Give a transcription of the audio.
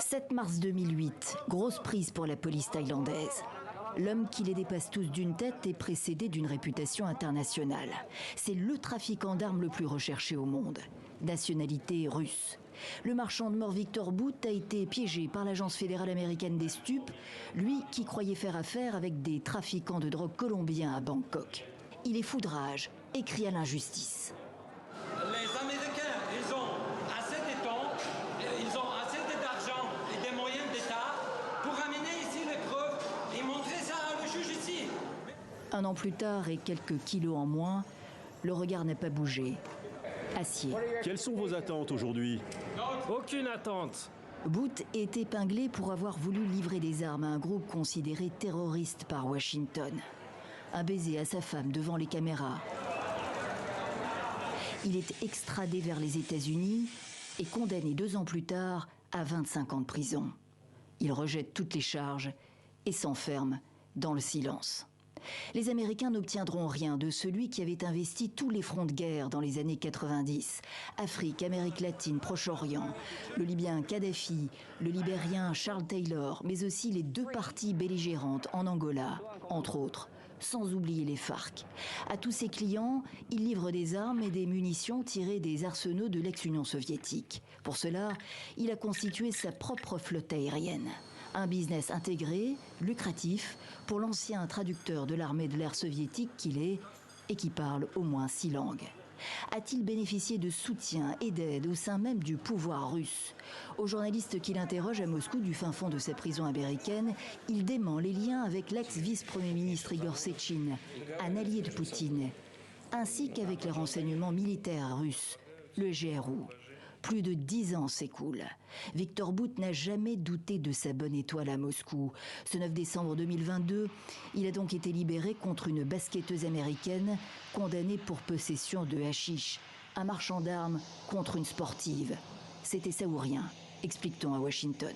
7 mars 2008, grosse prise pour la police thaïlandaise. L'homme qui les dépasse tous d'une tête est précédé d'une réputation internationale. C'est le trafiquant d'armes le plus recherché au monde. Nationalité russe. Le marchand de mort Victor Bout a été piégé par l'Agence fédérale américaine des stupes, lui qui croyait faire affaire avec des trafiquants de drogue colombiens à Bangkok. Il est fou de rage et crie à l'injustice. Les Américains, ils ont assez de temps, ils ont assez d'argent et des moyens d'État pour ramener ici les preuves et montrer ça à le juge ici. Un an plus tard et quelques kilos en moins, le regard n'a pas bougé. Acier. Quelles sont vos attentes aujourd'hui? Aucune attente. Bout est épinglé pour avoir voulu livrer des armes à un groupe considéré terroriste par Washington. Un baiser à sa femme devant les caméras. Il est extradé vers les États-Unis et condamné 2 ans plus tard à 25 ans de prison. Il rejette toutes les charges et s'enferme dans le silence. Les Américains n'obtiendront rien de celui qui avait investi tous les fronts de guerre dans les années 90. Afrique, Amérique latine, Proche-Orient, le Libyen Kadhafi, le Libérien Charles Taylor, mais aussi les 2 parties belligérantes en Angola, entre autres, sans oublier les FARC. À tous ses clients, il livre des armes et des munitions tirées des arsenaux de l'ex-Union soviétique. Pour cela, il a constitué sa propre flotte aérienne. Un business intégré, lucratif, pour l'ancien traducteur de l'armée de l'air soviétique qu'il est et qui parle au moins 6 langues. A-t-il bénéficié de soutien et d'aide au sein même du pouvoir russe? Aux journalistes qui l'interrogent à Moscou du fin fond de sa prison américaine, il dément les liens avec l'ex-vice-premier ministre Igor Sechin, un allié de Poutine, ainsi qu'avec les renseignements militaires russes, le GRU. Plus de 10 ans s'écoulent. Victor Bout n'a jamais douté de sa bonne étoile à Moscou. Ce 9 décembre 2022, il a donc été libéré contre une basketteuse américaine condamnée pour possession de hashish, un marchand d'armes contre une sportive. C'était ça ou rien, explique-t-on à Washington.